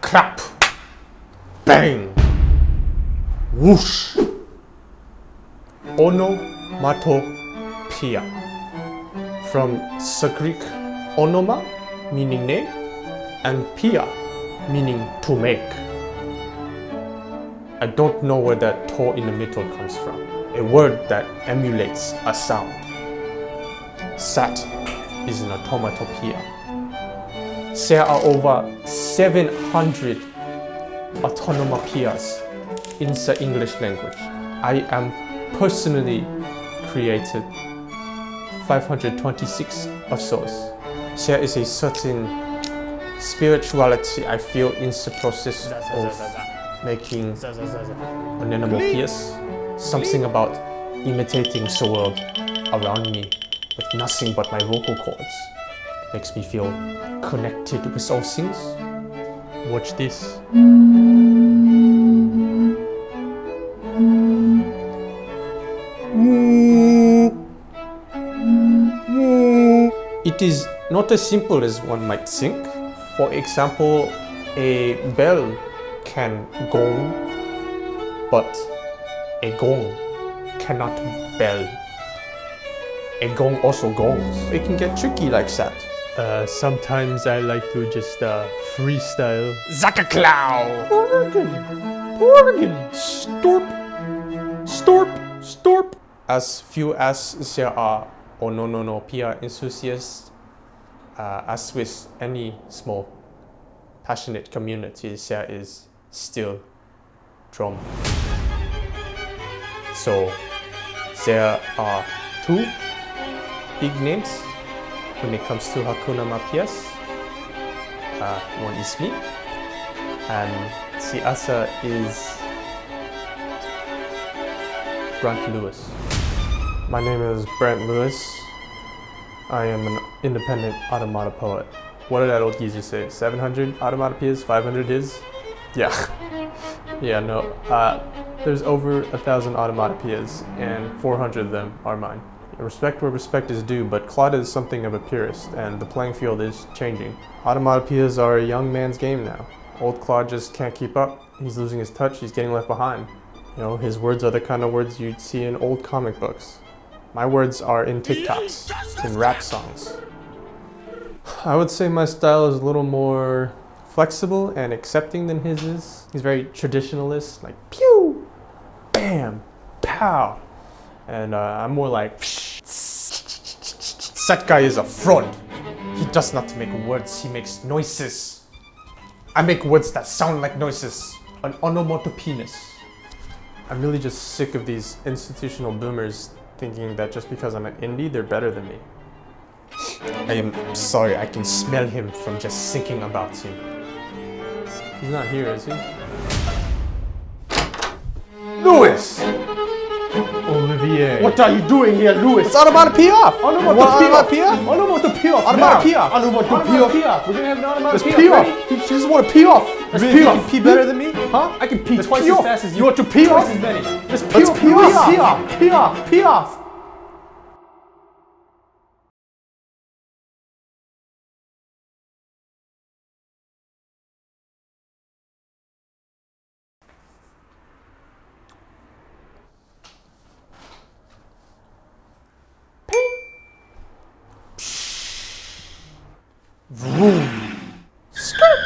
clap, bang, whoosh. Onomatopoeia. From Greek onoma, meaning name, and poeia, meaning to make. I don't know where that to in the middle comes from. A word that emulates a sound. Sat is an automatopoeia. There are over 700 automatopoeias in the English language. I am personally created 526 of those. There is a certain spirituality I feel in the process of making onomatopoeias. Something about imitating the world around me with nothing but my vocal cords makes me feel connected with all things. Watch this. It is not as simple as one might think. For example, a bell can gong, but a gong cannot bell. A gong also gongs. It can get tricky like that. Sometimes I like to just freestyle. Zakaklau! Porgan! Storp! Storp! Storp! As few as there are onomatopoeia enthusiasts, as with any small, passionate community, there is still drama. So there are two big names when it comes to Hakuna Mapias. One is me, and the other is Brent Lewis. My name is Brent Lewis. I am an independent automatopoet. What did that old geezer say? 700 automatopoeias, 500 his? Yeah. Yeah, no. There's over 1,000 automatopoeias, and 400 of them are mine. Respect where respect is due, but Claude is something of a purist, and the playing field is changing. Automatopoeias are a young man's game now. Old Claude just can't keep up. He's losing his touch, he's getting left behind. You know, his words are the kind of words you'd see in old comic books. My words are in TikToks, in rap songs. I would say my style is a little more flexible and accepting than his is. He's very traditionalist, like pew, bam, pow. And I'm more like, that guy is a fraud. He does not make words, he makes noises. I make words that sound like noises, an onomatopoeia. I'm really just sick of these institutional boomers thinking that just because I'm an indie, they're better than me. I am sorry, I can smell him from just thinking about him. He's not here, is he? Louis! Olivier. What are you doing here, Louis? It's onomatopoeia off. Onomatopoeia? Onomatopoeia. Onomatopoeia. Onomatopoeia. We're gonna have an onomatopoeia. Let's pee off. He just want to pee off. Let's really pee think off. you pee better than me? Huh? I can pee twice as fast as you. You want to pee off? Twice as many. Let's pee off. Pee off. Pee off. Pee off. Vroom. Skirt.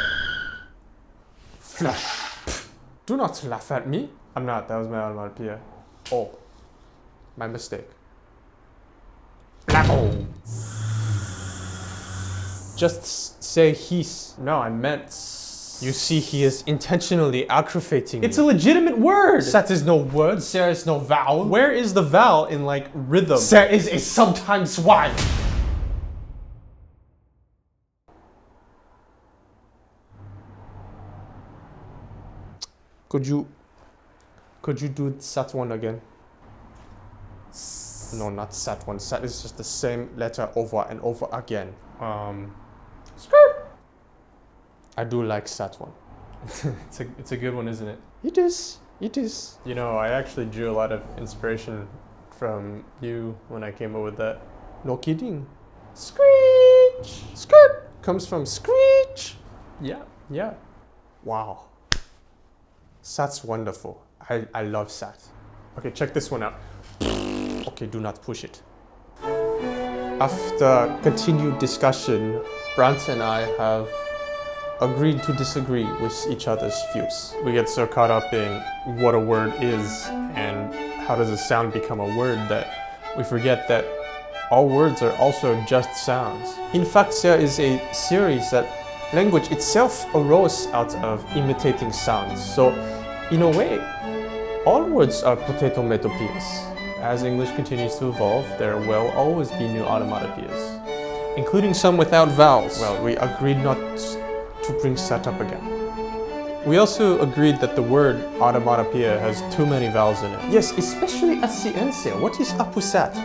Flash. Do not laugh at me. I'm not. That was my onomatopoeia. Oh. My mistake. Blacko. Just say he's. No, I meant. You see, he is intentionally aggravating me. It's a legitimate word. That is no word. There is no vowel. Where is the vowel in like rhythm? There is a sometimes Y. Could you do that one again? No, not that one. That is just the same letter over and over again. Skirt. I do like that one. It's a good one, isn't it? It is. It is. You know, I actually drew a lot of inspiration from you when I came up with that. No kidding. Screech. Skirt comes from screech. Yeah, yeah. Wow. Sat's wonderful. I love Sat. Okay, check this one out. Okay, do not push it. After continued discussion, Brant and I have agreed to disagree with each other's views. We get so caught up in what a word is and how does a sound become a word that we forget that all words are also just sounds. In fact, there is a theory that language itself arose out of imitating sounds. So, in a way, all words are potato-metopoeias. As English continues to evolve, there will always be new automatopoeias, including some without vowels. Well, we agreed not to bring Sat up again. We also agreed that the word automatopoeia has too many vowels in it. Yes, especially at the end there. What is up with that?